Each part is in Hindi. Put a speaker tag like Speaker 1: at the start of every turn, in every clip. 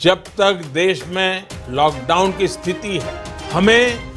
Speaker 1: जब तक देश में लॉकडाउन की स्थिति है, हमें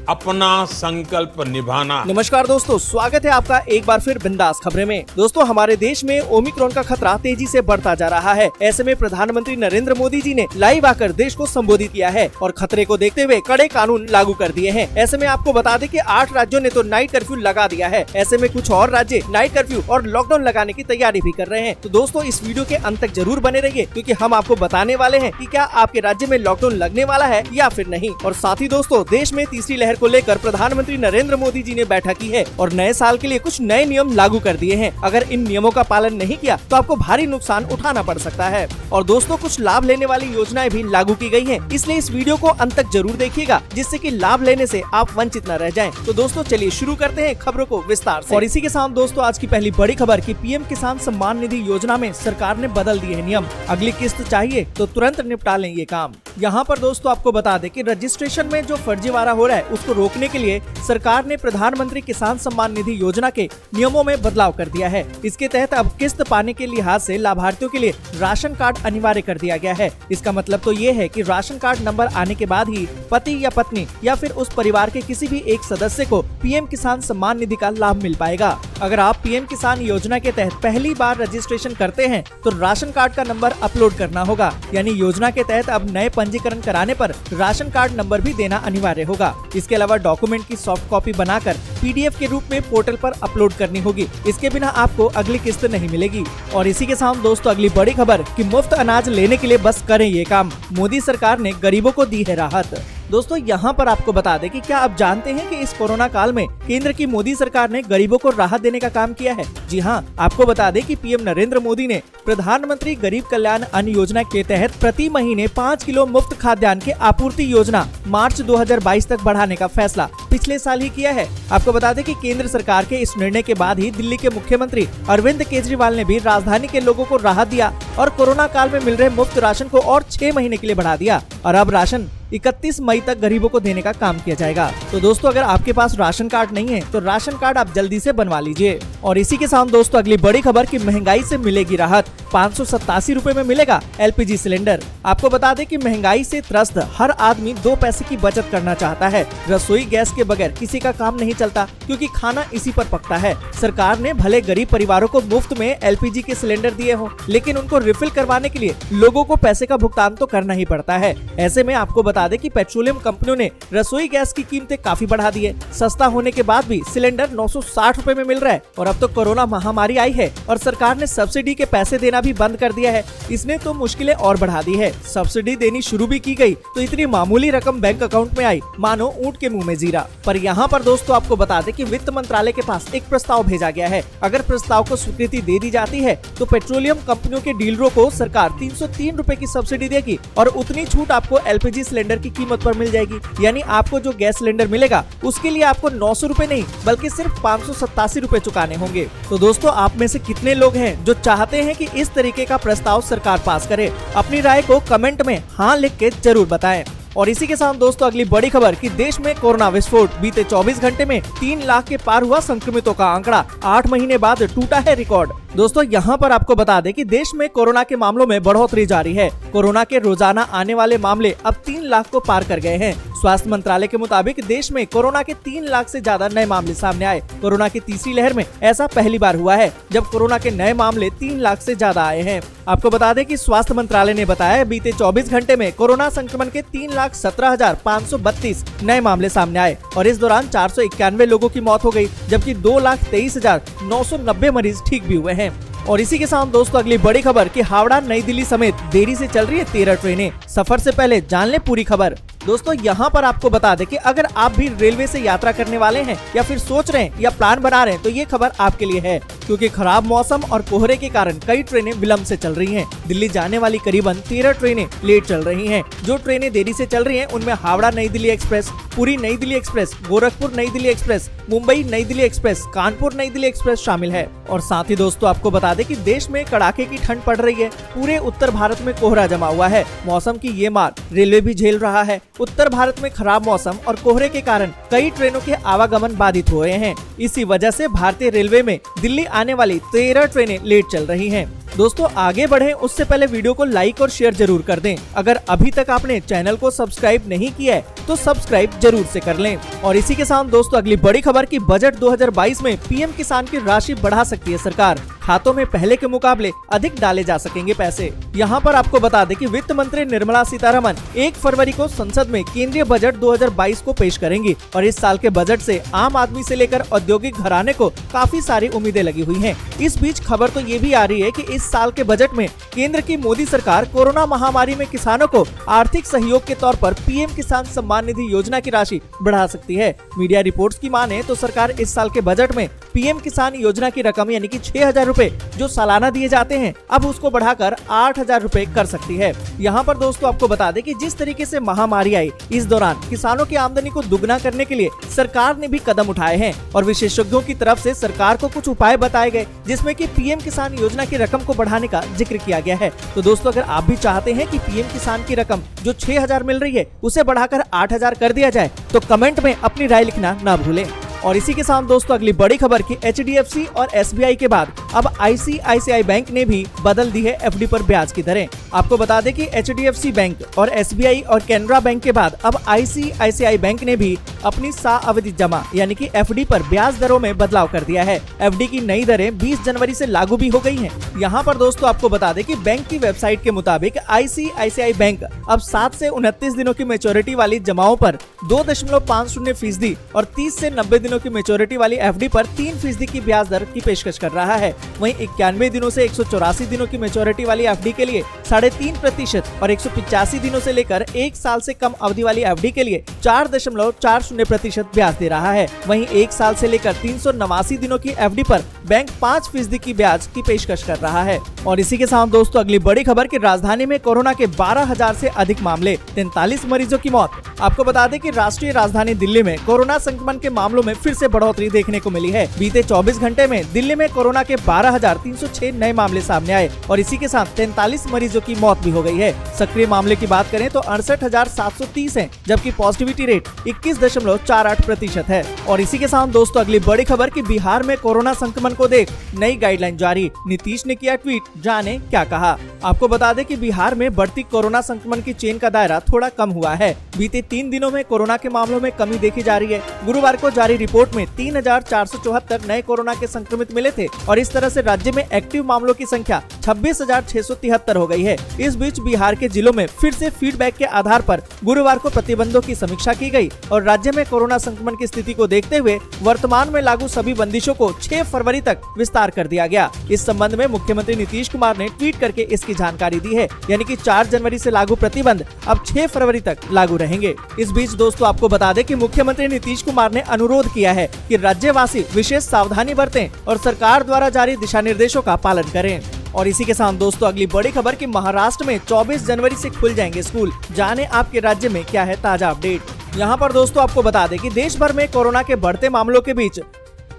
Speaker 1: अपना संकल्प निभाना।
Speaker 2: नमस्कार दोस्तों, स्वागत है आपका एक बार फिर बिंदास खबरें में। दोस्तों, हमारे देश में ओमिक्रॉन का खतरा तेजी से बढ़ता जा रहा है। ऐसे में प्रधानमंत्री नरेंद्र मोदी जी ने लाइव आकर देश को संबोधित किया है और खतरे को देखते हुए कड़े कानून लागू कर दिए हैं। ऐसे में आपको बता दें कि 8 राज्यों ने तो नाइट कर्फ्यू लगा दिया है। ऐसे में कुछ और राज्य नाइट कर्फ्यू और लॉकडाउन लगाने की तैयारी भी कर रहे हैं। तो दोस्तों, इस वीडियो के अंत तक जरूर बने रहिए, क्योंकि हम आपको बताने वाले हैं कि क्या आपके राज्य में लॉकडाउन लगने वाला है या फिर नहीं। और साथ ही दोस्तों, देश में तीसरी लहर को लेकर प्रधानमंत्री नरेंद्र मोदी जी ने बैठक की है और नए साल के लिए कुछ नए नियम लागू कर दिए हैं। अगर इन नियमों का पालन नहीं किया तो आपको भारी नुकसान उठाना पड़ सकता है। और दोस्तों, कुछ लाभ लेने वाली योजनाएं भी लागू की गई हैं, इसलिए इस वीडियो को अंत तक जरूर देखिएगा, जिससे कि लाभ लेने से आप वंचित न रह जाएं। तो दोस्तों, चलिए शुरू करते हैं खबरों को विस्तार से। और इसी के साथ दोस्तों, आज की पहली बड़ी खबर कि पीएम किसान सम्मान निधि योजना में सरकार ने बदल दिए हैं नियम। अगली किस्त चाहिए तो तुरंत निपटा लें ये काम। यहाँ पर दोस्तों आपको बता दें कि रजिस्ट्रेशन में जो फर्जीवाड़ा हो रहा है उसको रोकने के लिए सरकार ने प्रधानमंत्री किसान सम्मान निधि योजना के नियमों में बदलाव कर दिया है। इसके तहत अब किस्त पाने के लिहाज से लाभार्थियों के लिए राशन कार्ड अनिवार्य कर दिया गया है। इसका मतलब तो ये है कि राशन कार्ड नंबर आने के बाद ही पति या पत्नी या फिर उस परिवार के किसी भी एक सदस्य को पीएम किसान सम्मान निधि का लाभ मिल पाएगा। अगर आप पीएम किसान योजना के तहत पहली बार रजिस्ट्रेशन करते हैं तो राशन कार्ड का नंबर अपलोड करना होगा। यानी योजना के तहत अब नए पंजीकरण कराने पर राशन कार्ड नंबर भी देना अनिवार्य होगा। इसके अलावा डॉक्यूमेंट की सॉफ्ट कॉपी बनाकर पीडीएफ के रूप में पोर्टल पर अपलोड करनी होगी। इसके बिना आपको अगली किस्त नहीं मिलेगी। और इसी के साथ दोस्तों अगली बड़ी खबर कि मुफ्त अनाज लेने के लिए बस करें ये काम। मोदी सरकार ने गरीबों को दी है राहत। दोस्तों, यहाँ पर आपको बता दें कि क्या आप जानते हैं कि इस कोरोना काल में केंद्र की मोदी सरकार ने गरीबों को राहत देने का काम किया है। जी हाँ, आपको बता दें कि पीएम नरेंद्र मोदी ने प्रधानमंत्री गरीब कल्याण अन्न योजना के तहत प्रति महीने 5 किलो मुफ्त खाद्यान्न की आपूर्ति योजना मार्च 2022 तक बढ़ाने का फैसला पिछले साल ही किया है। आपको बता दें कि केंद्र सरकार के इस निर्णय के बाद ही दिल्ली के मुख्यमंत्री अरविंद केजरीवाल ने भी राजधानी के लोगों को राहत दिया और कोरोना काल में मिल रहे मुफ्त राशन को और 6 महीने के लिए बढ़ा दिया और अब राशन 31 मई तक गरीबों को देने का काम किया जाएगा। तो दोस्तों, अगर आपके पास राशन कार्ड नहीं है तो राशन कार्ड आप जल्दी से बनवा लीजिए। और इसी के साथ दोस्तों अगली बड़ी खबर कि महंगाई से मिलेगी राहत। 587 रुपए में मिलेगा एलपीजी सिलेंडर। आपको बता दें कि महंगाई से त्रस्त हर आदमी 2 पैसे की बचत करना चाहता है। रसोई गैस के बगैर किसी का काम नहीं चलता, क्योंकि खाना इसी पर पकता है। सरकार ने भले गरीब परिवारों को मुफ्त में एलपीजी के सिलेंडर दिए हो, लेकिन उनको रिफिल करवाने के लिए लोगों को पैसे का भुगतान तो करना ही पड़ता है। ऐसे में आपको बता दें कि पेट्रोलियम कंपनियों ने रसोई गैस की कीमतें काफी बढ़ा दी है। सस्ता होने के बाद भी सिलेंडर 960 रुपए में मिल रहा है। और अब तो कोरोना महामारी आई है और सरकार ने सब्सिडी के पैसे देना भी बंद कर दिया है। इसने तो मुश्किलें और बढ़ा दी है। सब्सिडी देनी शुरू भी की गई तो इतनी मामूली रकम बैंक अकाउंट में आई मानो ऊंट के मुंह में जीरा। पर यहाँ पर दोस्तों आपको बता दें कि वित्त मंत्रालय के पास एक प्रस्ताव भेजा गया है। अगर प्रस्ताव को स्वीकृति दे दी जाती है तो पेट्रोलियम कंपनियों के डीलरों को सरकार 303 रुपए की सब्सिडी देगी और उतनी छूट आपको एलपीजी सिलेंडर की कीमत पर मिल जाएगी। यानी आपको जो गैस सिलेंडर मिलेगा उसके लिए आपको 900 रुपए नहीं बल्कि सिर्फ 587 रुपए चुकाने होंगे। तो दोस्तों, आप में से कितने लोग हैं जो चाहते हैं कि इस तरीके का प्रस्ताव सरकार पास करे? अपनी राय को कमेंट में हाँ लिख के जरूर बताएं। और इसी के साथ दोस्तों अगली बड़ी खबर कि देश में कोरोना विस्फोट। बीते 24 घंटे में 3 लाख के पार हुआ संक्रमितों का आंकड़ा। 8 महीने बाद टूटा है रिकॉर्ड। दोस्तों, यहाँ पर आपको बता दें कि देश में कोरोना के मामलों में बढ़ोतरी जारी है। कोरोना के रोजाना आने वाले मामले अब 3 लाख को पार कर गए हैं। स्वास्थ्य मंत्रालय के मुताबिक देश में कोरोना के 3 लाख से ज्यादा नए मामले सामने आए। कोरोना की तीसरी लहर में ऐसा पहली बार हुआ है जब कोरोना के नए मामले 3 लाख से ज्यादा आए हैं। आपको बता दें कि स्वास्थ्य मंत्रालय ने बताया बीते 24 घंटे में कोरोना संक्रमण के 3,17,532 नए मामले सामने आए और इस दौरान 491 लोगों की मौत हो गई, जबकि 2,23,990 मरीज ठीक भी हुए हैं। और इसी के साथ दोस्तों अगली बड़ी खबर कि हावड़ा नई दिल्ली समेत देरी से चल रही है 13 ट्रेनें। सफर से पहले जान ले पूरी खबर। दोस्तों, यहाँ पर आपको बता दें कि अगर आप भी रेलवे से यात्रा करने वाले हैं या फिर सोच रहे हैं या प्लान बना रहे हैं तो ये खबर आपके लिए है, क्योंकि खराब मौसम और कोहरे के कारण कई ट्रेनें विलंब से चल रही हैं। दिल्ली जाने वाली करीबन 13 ट्रेनें लेट चल रही हैं। जो ट्रेनें देरी से चल रही हैं उनमें हावड़ा नई दिल्ली एक्सप्रेस, पुरी नई दिल्ली एक्सप्रेस, गोरखपुर नई दिल्ली एक्सप्रेस, मुंबई नई दिल्ली एक्सप्रेस, कानपुर नई दिल्ली एक्सप्रेस शामिल है। और साथ ही दोस्तों आपको बता दें कि देश में कड़ाके की ठंड पड़ रही है। पूरे उत्तर भारत में कोहरा जमा हुआ है। मौसम की ये मार रेलवे भी झेल रहा है। उत्तर भारत में खराब मौसम और कोहरे के कारण कई ट्रेनों के आवागमन बाधित हो रहे हैं। इसी वजह से भारतीय रेलवे में दिल्ली आने वाली 13 ट्रेनें लेट चल रही हैं। दोस्तों आगे बढ़े उससे पहले वीडियो को लाइक और शेयर जरूर कर दें। अगर अभी तक आपने चैनल को सब्सक्राइब नहीं किया है तो सब्सक्राइब जरूर से कर लें। और इसी के साथ दोस्तों अगली बड़ी खबर की बजट 2022 में पीएम किसान की राशि बढ़ा सकती है सरकार। खातों में पहले के मुकाबले अधिक डाले जा सकेंगे पैसे। यहाँ पर आपको बता दें कि वित्त मंत्री निर्मला सीतारमण 1 फरवरी को संसद में केंद्रीय बजट 2022 को पेश करेंगी और इस साल के बजट से आम आदमी से लेकर औद्योगिक घराने को काफी सारी उम्मीदें लगी हुई हैं। इस बीच खबर तो ये भी आ रही है कि इस साल के बजट में केंद्र की मोदी सरकार कोरोना महामारी में किसानों को आर्थिक सहयोग के तौर पर पीएम किसान सम्मान निधि योजना की राशि बढ़ा सकती है। मीडिया रिपोर्ट्स की माने तो सरकार इस साल के बजट में पीएम किसान योजना की रकम यानी कि 6,000 रुपए जो सालाना दिए जाते हैं अब उसको बढ़ाकर 8,000 रुपए कर सकती है। यहाँ पर दोस्तों आपको बता दें कि जिस तरीके से महामारी आई इस दौरान किसानों की आमदनी को दुगना करने के लिए सरकार ने भी कदम उठाए हैं और विशेषज्ञों की तरफ से सरकार को कुछ उपाय बताए गए जिसमें कि पीएम किसान योजना की रकम को बढ़ाने का जिक्र किया गया है। तो दोस्तों अगर आप भी चाहते हैं कि पीएम किसान की रकम जो 6,000 मिल रही है उसे बढ़ाकर 8,000 कर दिया जाए तो कमेंट में अपनी राय लिखना न भूलें। और इसी के साथ दोस्तों अगली बड़ी खबर की HDFC और SBI के बाद अब ICICI बैंक ने भी बदल दी है FD पर ब्याज की दरें। आपको बता दें कि HDFC बैंक और SBI और कैनरा बैंक के बाद अब ICICI बैंक ने भी अपनी साअवधि जमा यानी कि FD पर ब्याज दरों में बदलाव कर दिया है। FD की नई दरें 20 जनवरी से लागू भी हो गई हैं। यहाँ पर दोस्तों आपको बता दें कि बैंक की वेबसाइट के मुताबिक ICICI बैंक अब 7 से 29 दिनों की मैच्योरिटी वाली जमाओं पर 2.50% और 30 से 90 दिनों की मैच्योरिटी वाली FD पर 3% की ब्याज दर की पेशकश कर रहा है। वहीं 91 दिनों से 184 दिनों की मैच्योरिटी वाली FD के लिए 3.5% और 185 दिनों से लेकर 1 साल से कम अवधि वाली FD के लिए 4.40% ब्याज दे रहा है। वहीं 1 साल से लेकर 389 दिनों की FD पर बैंक 5% की ब्याज की पेशकश कर रहा है। और इसी के साथ दोस्तों अगली बड़ी खबर की राजधानी में कोरोना के 12,000 से अधिक मामले, 43 मरीजों की मौत। आपको बता दें कि राष्ट्रीय राजधानी दिल्ली में कोरोना संक्रमण के मामलों में फिर से बढ़ोतरी देखने को मिली है। बीते 24 घंटे में दिल्ली में कोरोना के 12,306 नए मामले सामने आए और इसी के साथ 43 मरीजों की मौत भी हो गई है। सक्रिय मामले की बात करें तो 68,730 हैं, जबकि पॉजिटिविटी रेट 21.48% है। और इसी के साथ दोस्तों अगली बड़ी खबर की बिहार में कोरोना संक्रमण को देख नई गाइडलाइन जारी, नीतीश ने किया ट्वीट, जाने क्या कहा। आपको बता दें कि बिहार में बढ़ती कोरोना संक्रमण की चेन का दायरा थोड़ा कम हुआ है। बीते 3 दिनों में कोरोना के मामलों में कमी देखी जा रही है। गुरुवार को जारी रिपोर्ट में 3,474 नए कोरोना के संक्रमित मिले थे और इस तरह से राज्य में एक्टिव मामलों की संख्या 26,673 हो गई है। इस बीच बिहार के जिलों में फिर से फीडबैक के आधार पर गुरुवार को प्रतिबंधों की समीक्षा की गई और राज्य में कोरोना संक्रमण की स्थिति को देखते हुए वर्तमान में लागू सभी बंदिशों को 6 फरवरी तक विस्तार कर दिया गया। इस संबंध में मुख्यमंत्री नीतीश कुमार ने ट्वीट करके इसकी जानकारी दी है, यानी कि 4 जनवरी से लागू प्रतिबंध अब 6 फरवरी तक लागू रहेंगे। इस बीच दोस्तों आपको बता दें कि मुख्यमंत्री नीतीश कुमार ने अनुरोध किया है कि राज्यवासी विशेष सावधानी बरतें और सरकार द्वारा जारी दिशा निर्देशों का पालन करें। और इसी के साथ दोस्तों अगली बड़ी खबर कि महाराष्ट्र में 24 जनवरी से खुल जाएंगे स्कूल, जाने आपके राज्य में क्या है ताजा अपडेट। यहाँ पर दोस्तों आपको बता दें कि देश भर में कोरोना के बढ़ते मामलों के बीच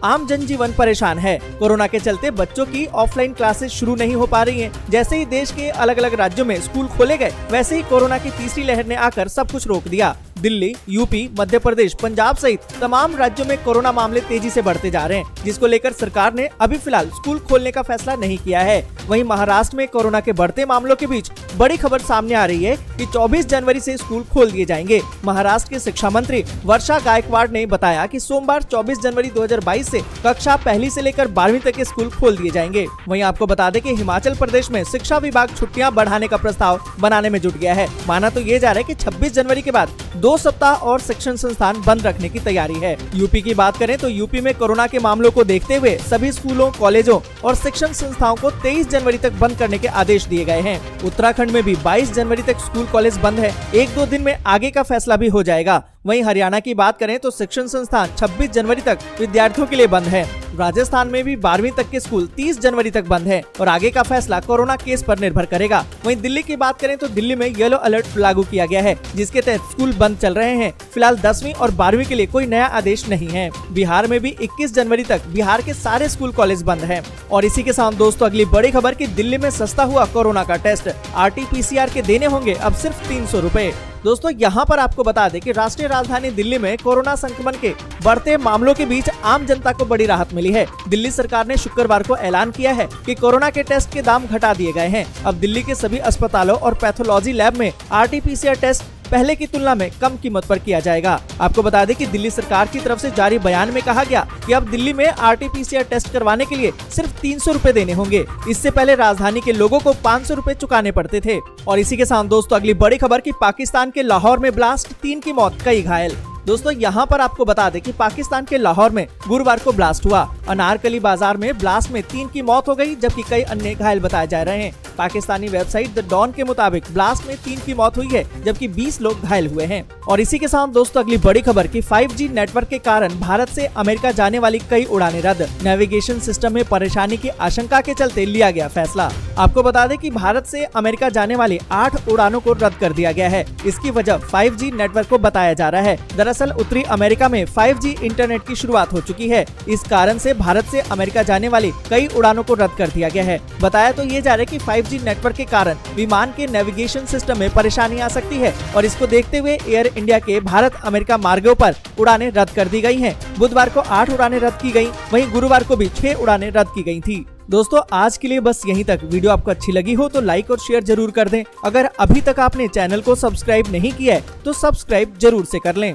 Speaker 2: आम जनजीवन परेशान है। कोरोना के चलते बच्चों की ऑफलाइन क्लासेस शुरू नहीं हो पा रही हैं। जैसे ही देश के अलग अलग राज्यों में स्कूल खोले गए, वैसे ही कोरोना की तीसरी लहर ने आकर सब कुछ रोक दिया। दिल्ली, यूपी, मध्य प्रदेश, पंजाब सहित तमाम राज्यों में कोरोना मामले तेजी से बढ़ते जा रहे हैं, जिसको लेकर सरकार ने अभी फिलहाल स्कूल खोलने का फैसला नहीं किया है। वहीं महाराष्ट्र में कोरोना के बढ़ते मामलों के बीच बड़ी खबर सामने आ रही है कि 24 जनवरी से स्कूल खोल दिए जाएंगे। महाराष्ट्र के शिक्षा मंत्री वर्षा गायकवाड़ ने बताया कि सोमवार 24 जनवरी 2022 से कक्षा 1 से लेकर 12वीं तक के स्कूल खोल दिए जाएंगे। वहीं आपको बता दें कि हिमाचल प्रदेश में शिक्षा विभाग छुट्टियां बढ़ाने का प्रस्ताव बनाने में जुट गया है। माना तो ये जा रहा है कि 26 जनवरी के बाद 2 सप्ताह और शिक्षण संस्थान बंद रखने की तैयारी है। यूपी की बात करें तो यूपी में कोरोना के मामलों को देखते हुए सभी स्कूलों, कॉलेजों और शिक्षण संस्थाओं को 23 जनवरी तक बंद करने के आदेश दिए गए हैं। उत्तराखंड में भी 22 जनवरी तक स्कूल कॉलेज बंद है। 1-2 दिन में आगे का फैसला भी हो जाएगा। वहीं हरियाणा की बात करें तो शिक्षण संस्थान 26 जनवरी तक विद्यार्थियों के लिए बंद है। राजस्थान में भी 12वीं तक के स्कूल 30 जनवरी तक बंद है और आगे का फैसला कोरोना केस पर निर्भर करेगा। वहीं दिल्ली की बात करें तो दिल्ली में येलो अलर्ट लागू किया गया है, जिसके तहत स्कूल बंद चल रहे हैं। फिलहाल 10वीं और 12वीं के लिए कोई नया आदेश नहीं है। बिहार में भी 21 जनवरी तक बिहार के सारे स्कूल कॉलेज बंद है। और इसी के साथ दोस्तों अगली बड़ी खबर की दिल्ली में सस्ता हुआ कोरोना का टेस्ट, RT-PCR के देने होंगे अब सिर्फ 300 रुपए। दोस्तों यहाँ पर आपको बता दें कि राष्ट्रीय राजधानी दिल्ली में कोरोना संक्रमण के बढ़ते मामलों के बीच आम जनता को बड़ी राहत मिली है। दिल्ली सरकार ने शुक्रवार को ऐलान किया है कि कोरोना के टेस्ट के दाम घटा दिए गए हैं। अब दिल्ली के सभी अस्पतालों और पैथोलॉजी लैब में RT-PCR टेस्ट पहले की तुलना में कम कीमत पर किया जाएगा। आपको बता दें कि दिल्ली सरकार की तरफ से जारी बयान में कहा गया कि अब दिल्ली में RT-PCR टेस्ट करवाने के लिए सिर्फ 300 रुपए देने होंगे। इससे पहले राजधानी के लोगों को 500 रुपए चुकाने पड़ते थे। और इसी के साथ दोस्तों अगली बड़ी खबर कि पाकिस्तान के लाहौर में ब्लास्ट, 3 की मौत, कई घायल। दोस्तों यहाँ पर आपको बता दें कि पाकिस्तान के लाहौर में गुरुवार को ब्लास्ट हुआ। अनारकली बाजार में ब्लास्ट में 3 की मौत हो गई, जबकि कई अन्य घायल बताए जा रहे हैं। पाकिस्तानी वेबसाइट द डॉन के मुताबिक ब्लास्ट में 3 की मौत हुई है, जबकि 20 लोग घायल हुए हैं। और इसी के साथ दोस्तों अगली बड़ी खबर कि 5G नेटवर्क के कारण भारत से अमेरिका जाने वाली कई उड़ानें रद्द। नेविगेशन सिस्टम में परेशानी की आशंका के चलते लिया गया फैसला। आपको बता दें कि भारत से अमेरिका जाने वाली 8 उड़ानों को रद्द कर दिया गया है। इसकी वजह 5G नेटवर्क को बताया जा रहा है। दरअसल उत्तरी अमेरिका में 5G इंटरनेट की शुरुआत हो चुकी है। इस कारण से भारत से अमेरिका जाने वाली कई उड़ानों को रद्द कर दिया गया है। बताया तो ये जा रहा है कि 5G नेटवर्क के कारण विमान के नेविगेशन सिस्टम में परेशानी आ सकती है और इसको देखते हुए एयर इंडिया के भारत अमेरिका मार्गों पर उड़ानें रद्द कर दी गई हैं। बुधवार को 8 उड़ानें रद्द की गयी, वहीं गुरुवार को भी 6 उड़ानें रद्द की गयी थी। दोस्तों आज के लिए बस यहीं तक। वीडियो आपको अच्छी लगी हो तो लाइक और शेयर जरूर कर दें। अगर अभी तक आपने चैनल को सब्सक्राइब नहीं किया है तो सब्सक्राइब जरूर से कर लें।